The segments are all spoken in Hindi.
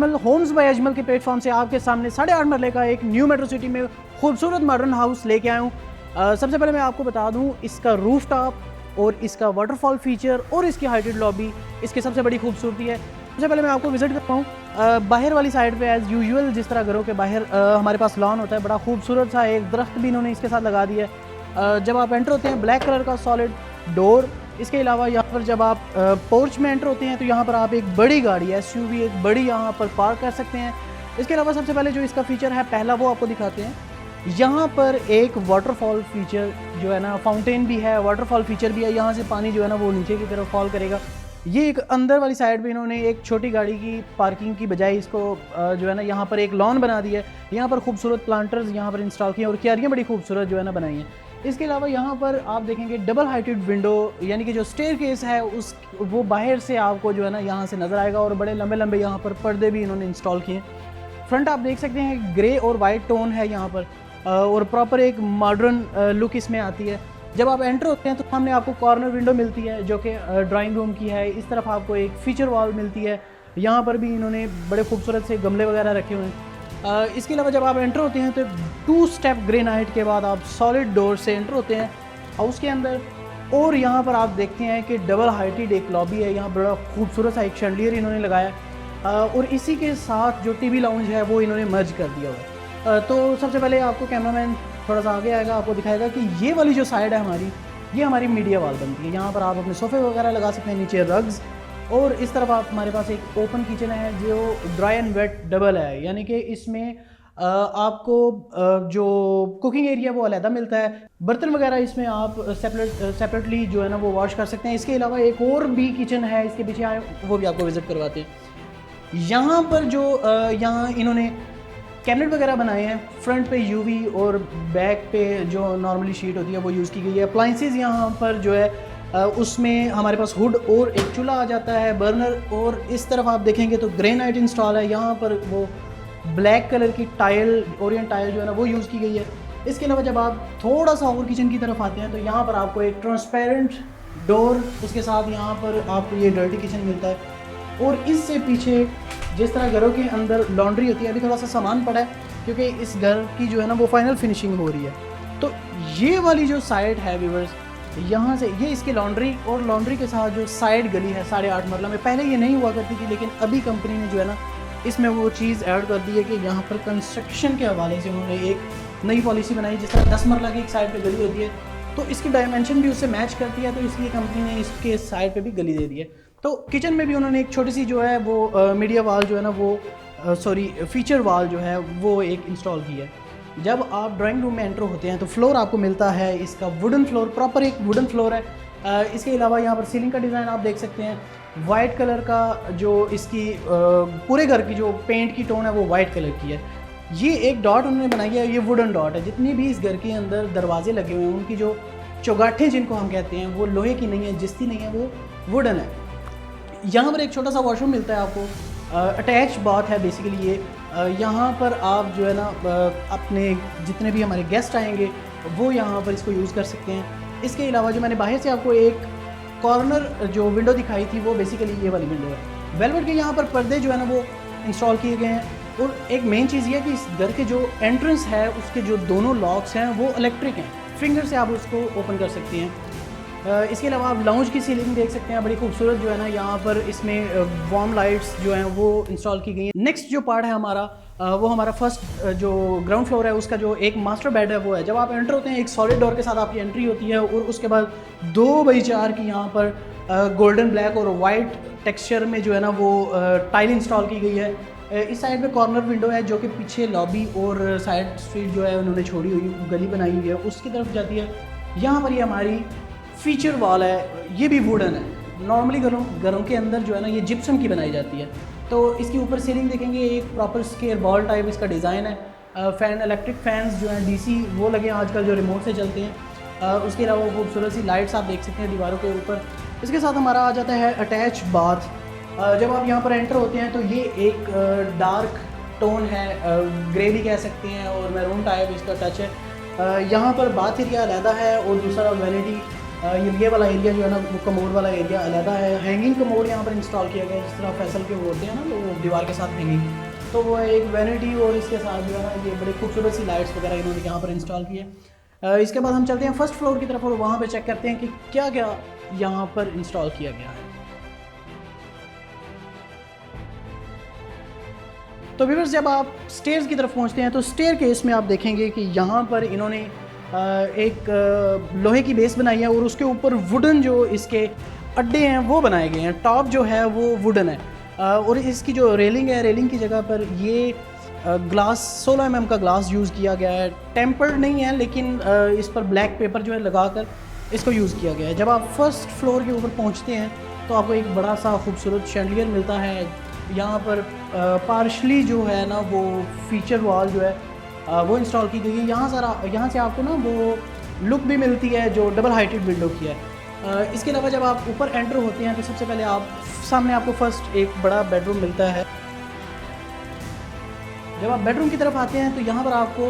अजमल होम्स बाय अजमल के प्लेटफॉर्म से आपके सामने 8.5 मरले का एक न्यू मेट्रो सिटी में खूबसूरत मॉडर्न हाउस लेके आया हूँ। सबसे पहले मैं आपको बता दूँ इसका रूफ टॉप और इसका वाटरफॉल फीचर और इसकी हाइटेड लॉबी इसकी सबसे बड़ी खूबसूरती है। सबसे पहले मैं आपको विजिट करता हूँ बाहर वाली साइड पे एज़ यूजुअल जिस तरह घरों के बाहर हमारे पास लॉन होता है, बड़ा खूबसूरत सा एक दरख्त भी इन्होंने इसके साथ लगा दिया है। जब आप एंटर होते हैं ब्लैक कलर का सॉलिड डोर, इसके अलावा यहाँ पर जब आप पोर्च में एंटर होते हैं तो यहाँ पर आप एक बड़ी गाड़ी एसयूवी एक बड़ी यहाँ पर पार्क कर सकते हैं। इसके अलावा सबसे पहले जो इसका फीचर है पहला वो आपको दिखाते हैं। यहाँ पर एक वाटरफॉल फीचर जो है ना, फाउंटेन भी है, वाटरफॉल फीचर भी है। यहाँ से पानी जो है ना वो नीचे की तरफ फॉल करेगा। ये एक अंदर वाली साइड पे इन्होंने एक छोटी गाड़ी की पार्किंग की बजाय इसको जो है ना यहाँ पर एक लॉन बना दिया है। यहाँ पर खूबसूरत प्लांटर्स यहाँ पर इंस्टॉल किए और क्यारियाँ बड़ी खूबसूरत जो है ना बनाई हैं। इसके अलावा यहाँ पर आप देखेंगे डबल हाइटेड विंडो, यानी कि जो स्टेयर केस है उस वो बाहर से आपको जो है ना यहाँ से नज़र आएगा और बड़े लंबे लंबे यहाँ पर पर्दे भी इन्होंने इंस्टॉल किए। फ्रंट आप देख सकते हैं ग्रे और वाइट टोन है यहाँ पर और प्रॉपर एक मॉडर्न लुक इसमें आती है। जब आप एंटर होते हैं तो सामने आपको कॉर्नर विंडो मिलती है जो कि ड्राइंग रूम की है। इस तरफ आपको एक फीचर वॉल मिलती है। यहाँ पर भी इन्होंने बड़े खूबसूरत से गमले वगैरह रखे हुए हैं। इसके अलावा जब आप एंटर होते हैं तो 2 स्टेप ग्रेनाइट के बाद आप सॉलिड डोर से एंटर होते हैं हाउस के अंदर। और यहाँ पर आप देखते हैं कि डबल हाइटेड एक लॉबी है। यहाँ बड़ा खूबसूरत सा एक शैंडलियर इन्होंने लगाया और इसी के साथ जो टीवी लाउंज है वो इन्होंने मर्ज कर दिया हुआ है। तो सबसे पहले आपको कैमरामैन थोड़ा सा आगे आएगा, आपको दिखाएगा कि ये वाली जो साइड है हमारी, ये हमारी मीडिया वॉल बनती है। यहाँ पर आप अपने सोफ़े वगैरह लगा सकते हैं, नीचे रग्स। और इस तरफ आप हमारे पास एक ओपन किचन है जो ड्राई एंड वेट डबल है, यानी कि इसमें आपको जो कुकिंग एरिया वो अलहदा मिलता है। बर्तन वगैरह इसमें आप सेपरेटली जो है ना वो वॉश कर सकते हैं। इसके अलावा एक और भी किचन है, इसके पीछे आए वो भी आपको विज़िट करवाते हैं। यहाँ पर जो यहाँ इन्होंने कैबिनेट वगैरह बनाए हैं, फ्रंट पे यूवी और बैक पे जो नॉर्मली शीट होती है वो यूज़ की गई है। अप्लाइंसेस यहाँ पर जो है उसमें हमारे पास हुड और एक चूल्हा आ जाता है, बर्नर। और इस तरफ आप देखेंगे तो ग्रेनाइट इंस्टॉल है। यहाँ पर वो ब्लैक कलर की टाइल, ओरिएंट टाइल जो है ना वो यूज़ की गई है। इसके अलावा जब आप थोड़ा सा और किचन की तरफ आते हैं तो यहाँ पर आपको एक ट्रांसपेरेंट डोर, उसके साथ यहाँ पर आपको ये डर्टी किचन मिलता है। और इससे पीछे जिस तरह घरों के अंदर लॉन्ड्री होती है, अभी थोड़ा सा सामान पड़ा है क्योंकि इस घर की जो है ना वो फाइनल फिनिशिंग हो रही है। तो ये वाली जो साइड है व्यूअर्स, यहाँ से ये इसकी लॉन्ड्री और लॉन्ड्री के साथ जो साइड गली है 8.5 मरला में, पहले ये नहीं हुआ करती थी लेकिन अभी कंपनी ने जो है ना इसमें वो चीज़ ऐड कर दी है कि यहाँ पर कंस्ट्रक्शन के हवाले से उन्होंने एक नई पॉलिसी बनाई। जिस तरह 10 मरला की एक साइड पे गली होती है तो इसकी डायमेंशन भी उससे मैच करती है, तो इसलिए कंपनी ने इसके साइड पे भी गली दे दी है। तो किचन में भी उन्होंने एक छोटी सी जो है वो मीडिया वॉल जो है ना वो फीचर वॉल जो है वो एक इंस्टॉल की है। जब आप ड्राइंग रूम में एंटर होते हैं तो फ्लोर आपको मिलता है इसका वुडन फ्लोर, प्रॉपर एक वुडन फ्लोर है। इसके अलावा यहाँ पर सीलिंग का डिज़ाइन आप देख सकते हैं, वाइट कलर का जो इसकी पूरे घर की जो पेंट की टोन है वो वाइट कलर की है। ये एक डॉट उन्होंने बनाई है, ये वुडन डॉट है। जितनी भी इस घर के अंदर दरवाजे लगे हुए हैं उनकी जो चौगाठें जिनको हम कहते हैं वो लोहे की नहीं है, जिस्ती नहीं है, वो वुडन है। यहाँ पर एक छोटा सा वॉशरूम मिलता है आपको, अटैच बाथ है बेसिकली ये। यहाँ पर आप जो है ना अपने जितने भी हमारे गेस्ट आएंगे वो यहाँ पर इसको यूज़ कर सकते हैं। इसके अलावा जो मैंने बाहर से आपको एक कॉर्नर जो विंडो दिखाई थी वो बेसिकली ये वाली विंडो है। वेलवेट के यहाँ पर पर्दे जो है ना वो इंस्टॉल किए गए हैं। और एक मेन चीज़ ये है कि इस घर के जो एंट्रेंस है उसके जो दोनों लॉक्स हैं वो इलेक्ट्रिक हैं, फिंगर से आप उसको ओपन कर सकते हैं। इसके अलावा आप लाउंज की सीलिंग देख सकते हैं, बड़ी खूबसूरत जो है ना यहाँ पर इसमें वार्म लाइट्स जो हैं वो इंस्टॉल की गई हैं। नेक्स्ट जो पार्ट है हमारा वो हमारा फर्स्ट जो ग्राउंड फ्लोर है उसका जो एक मास्टर बेड है वो है। जब आप एंटर होते हैं एक सॉलिड डोर के साथ आपकी एंट्री होती है और उसके बाद 2x4 की यहाँ पर गोल्डन ब्लैक और वाइट टेक्सचर में जो है ना वो टाइल इंस्टॉल की गई है। इस साइड पे कॉर्नर विंडो है जो कि पीछे लॉबी और साइड स्ट्रीट जो है उन्होंने छोड़ी हुई गली बनाई हुई है उसकी तरफ जाती है। यहाँ पर ये हमारी फीचर वॉल है, ये भी वुडन है। नॉर्मली घरों के अंदर जो है ना ये जिप्सम की बनाई जाती है। तो इसके ऊपर सीलिंग देखेंगे एक प्रॉपर स्केयर बॉल टाइप इसका डिज़ाइन है। फ़ैन, इलेक्ट्रिक फैंस जो हैं डीसी वो लगे हैं आजकल जो रिमोट से चलते हैं। उसके अलावा खूबसूरत सी लाइट्स आप देख सकते हैं दीवारों के ऊपर। इसके साथ हमारा आ जाता है अटैच बाथ। जब आप यहाँ पर एंटर होते हैं तो ये एक डार्क टोन है, ग्रे भी कह सकते हैं और मैरून टाइप इसका टच है। यहाँ पर बाथ एरिया अलहदा है और दूसरा वैनिटी ये वाला एरिया जो है ना वो कमोड वाला एरिया अलहदा है। हैंगिंग कमोड यहाँ पर इंस्टॉल किया गया है, जिस तरह फैसल के वो होते हैं ना वो दीवार के साथ हैंगिंग, तो वो एक वैनिटी और इसके साथ जो है ना ये बड़े खूबसूरत सी लाइट्स वगैरह इन्होंने यहाँ पर इंस्टॉल की है। इसके बाद हम चलते हैं फर्स्ट फ्लोर की तरफ और वहाँ पर चेक करते हैं कि क्या क्या यहाँ पर इंस्टॉल किया गया है। तो व्यूअर्स जब आप स्टेयर्स की तरफ पहुँचते हैं तो स्टेयर केस में आप देखेंगे कि यहाँ पर इन्होंने एक लोहे की बेस बनाई है और उसके ऊपर वुडन जो इसके अड्डे हैं वो बनाए गए हैं। टॉप जो है वो वुडन है और इसकी जो रेलिंग है, रेलिंग की जगह पर ये ग्लास 16 mm का ग्लास यूज़ किया गया है। टेम्पर्ड नहीं है लेकिन इस पर ब्लैक पेपर जो है लगाकर इसको यूज़ किया गया है। जब आप फर्स्ट फ्लोर के ऊपर पहुंचते हैं तो आपको एक बड़ा सा खूबसूरत शैंडलियर मिलता है। यहाँ पर पार्शली जो है ना वो फीचर वॉल जो है वो इंस्टॉल की गई है। यहाँ से आपको ना वो लुक भी मिलती है जो डबल हाइटेड विंडो की है। इसके अलावा जब आप ऊपर एंटर होते हैं तो सबसे पहले सामने आपको फर्स्ट एक बड़ा बेडरूम मिलता है। जब आप बेडरूम की तरफ आते हैं तो यहाँ पर आपको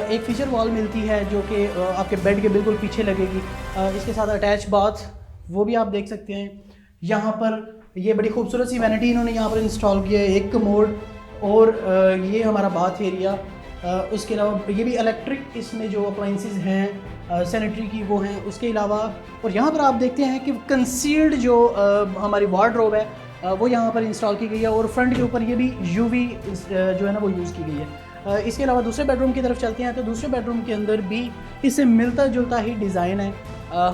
एक फीचर वॉल मिलती है जो कि आपके बेड के बिल्कुल पीछे लगेगी। इसके साथ अटैच बाथ वो भी आप देख सकते हैं। यहाँ पर ये बड़ी खूबसूरत सी वैनिटी इन्होंने यहाँ पर इंस्टॉल किया है, एक कमोड और ये हमारा बाथ एरिया। उसके अलावा ये भी इलेक्ट्रिक इसमें जो अप्लाइंसेस हैं सैनिटरी की वो हैं। उसके अलावा और यहाँ पर आप देखते हैं कि कंसील्ड जो हमारी वार्डरोब है वो यहाँ पर इंस्टॉल की गई है और फ्रंट के ऊपर ये भी यूवी जो है ना वो यूज़ की गई है। इसके अलावा दूसरे बेडरूम की तरफ चलते हैं तो दूसरे बेडरूम के अंदर भी इससे मिलता जुलता ही डिज़ाइन है।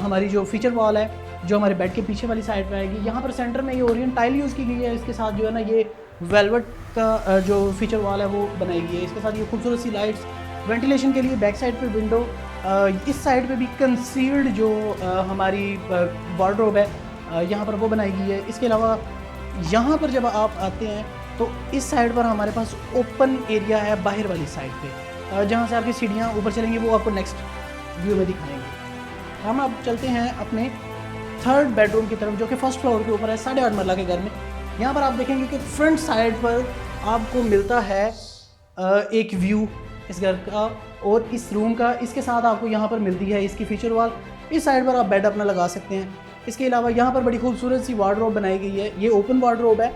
हमारी जो फीचर वॉल है जो हमारे बेड के पीछे वाली साइड पे आएगी, यहाँ पर सेंटर में ये ओरिएंट टाइल यूज़ की गई है। इसके साथ जो है ना ये वेलवेट का जो फीचर वॉल है वो बनाई गई है। इसके साथ ये खूबसूरत सी लाइट्स, वेंटिलेशन के लिए बैक साइड पे विंडो, इस साइड पे भी कंसील्ड जो हमारी वार्डरोब है यहाँ पर वो बनाई गई है। इसके अलावा यहाँ पर जब आप आते हैं तो इस साइड पर हमारे पास ओपन एरिया है बाहर वाली साइड पे, जहाँ से आपकी सीढ़ियाँ ऊपर चलेंगी वो आपको नेक्स्ट व्यू में दिखाएंगे। हम अब चलते हैं अपने थर्ड बेडरूम की तरफ जो कि फर्स्ट फ्लोर के ऊपर है 8.5 मरला के घर में। यहाँ पर आप देखेंगे कि फ्रंट साइड पर आपको मिलता है एक व्यू इस घर का और इस रूम का। इसके साथ आपको यहाँ पर मिलती है इसकी फीचर वॉल। इस साइड पर आप बेड अपना लगा सकते हैं। इसके अलावा यहाँ पर बड़ी खूबसूरत सी वार्डरोब बनाई गई है। ये ओपन वार्डरोब है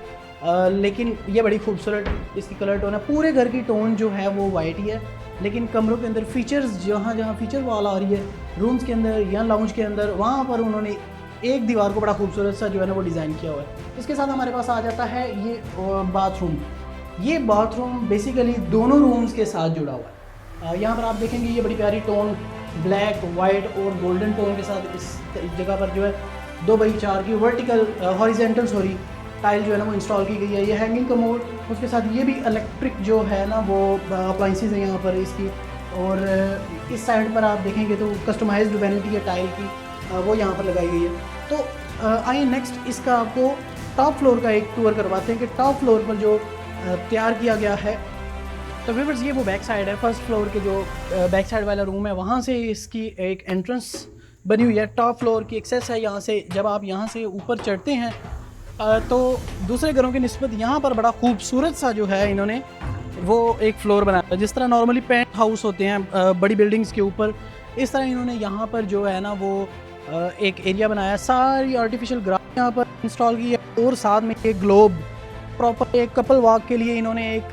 लेकिन ये बड़ी खूबसूरत इसकी कलर टोन है। पूरे घर की टोन जो है वो वाइट ही है लेकिन कमरों के अंदर फीचर्स जहाँ फीचर वॉल आ रही है रूम्स के अंदर या लाउंज के अंदर वहाँ पर उन्होंने एक दीवार को बड़ा खूबसूरत सा जो है ना वो डिज़ाइन किया हुआ है। इसके साथ हमारे पास आ जाता है ये बाथरूम। ये बाथरूम बेसिकली दोनों रूम्स के साथ जुड़ा हुआ है। यहाँ पर आप देखेंगे ये बड़ी प्यारी टोन ब्लैक, वाइट और गोल्डन टोन के साथ इस जगह पर जो है 2x4 की वर्टिकल हॉरिजेंटल टाइल जो है ना वो इंस्टॉल की गई है। ये हैंगिंग कमोड, उसके साथ ये भी इलेक्ट्रिक जो है ना वो अप्लाइंसेस हैं यहाँ पर इसकी। और इस साइड पर आप देखेंगे तो कस्टमाइज्ड वैनिटी है टाइल की वो यहाँ पर लगाई गई है। तो आइए नेक्स्ट इसका आपको टॉप फ्लोर का एक टूर करवाते हैं कि टॉप फ्लोर पर जो तैयार किया गया है। तो व्यूअर्स ये वो बैक साइड है, फर्स्ट फ्लोर के जो बैक साइड वाला रूम है वहाँ से इसकी एक एंट्रेंस बनी हुई है। टॉप फ्लोर की एक्सेस है यहाँ से। जब आप यहाँ से ऊपर चढ़ते हैं तो दूसरे घरों की निस्बत यहाँ पर बड़ा खूबसूरत सा जो है इन्होंने वो एक फ्लोर बनाया है। जिस तरह नॉर्मली पेंट हाउस होते हैं बड़ी बिल्डिंग्स के ऊपर, इस तरह इन्होंने यहाँ पर जो है ना वो एक एरिया बनाया। सारी आर्टिफिशियल ग्रास यहाँ पर इंस्टॉल की है और साथ में एक ग्लोब प्रॉपर एक कपल वॉक के लिए इन्होंने एक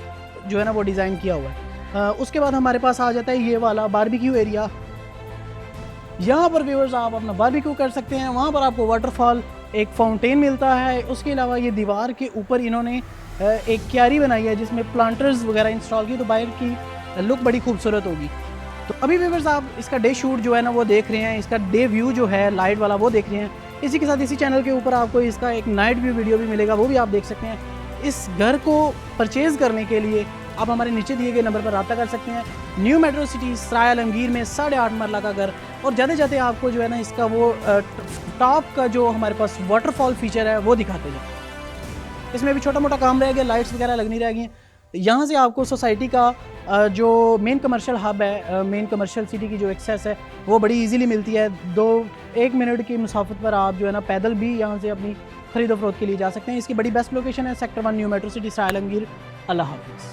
जो है ना वो डिज़ाइन किया हुआ है। उसके बाद हमारे पास आ जाता है ये वाला बारबेक्यू एरिया। यहाँ पर व्यूअर्स आप अपना बारबेक्यू कर सकते हैं। वहाँ पर आपको वाटरफॉल, एक फाउंटेन मिलता है। उसके अलावा ये दीवार के ऊपर इन्होंने एक क्यारी बनाई है जिसमें प्लांटर्स वगैरह इंस्टॉल की, तो बाहर की लुक बड़ी खूबसूरत होगी। तो अभी व्यूअर्स आप इसका डे शूट जो है ना वो देख रहे हैं, इसका डे व्यू जो है लाइट वाला वो देख रहे हैं। इसी के साथ इसी चैनल के ऊपर आपको इसका एक नाइट व्यू वीडियो भी मिलेगा, वो भी आप देख सकते हैं। इस घर को परचेज़ करने के लिए आप हमारे नीचे दिए गए नंबर पर रब्ता कर सकते हैं। न्यू मेट्रो सिटी सराय आलमगीर में 8.5 मरला का घर। और जाते जाते आपको जो है ना इसका वो टॉप का जो हमारे पास वाटरफॉल फीचर है वो दिखाते जाए। इसमें भी छोटा मोटा काम रह गया, लाइट्स वगैरह लगनी रह गई। यहाँ से आपको सोसाइटी का जो मेन कमर्शियल हब है, मेन कमर्शियल सिटी की जो एक्सेस है वो बड़ी इजीली मिलती है। 1 मिनट की मुसाफत पर आप जो है ना पैदल भी यहाँ से अपनी खरीदो फरोख्त के लिए जा सकते हैं। इसकी बड़ी बेस्ट लोकेशन है सेक्टर 1 न्यू मेट्रो सिटी सराय आलमगीर। अल्लाह हाफिज़।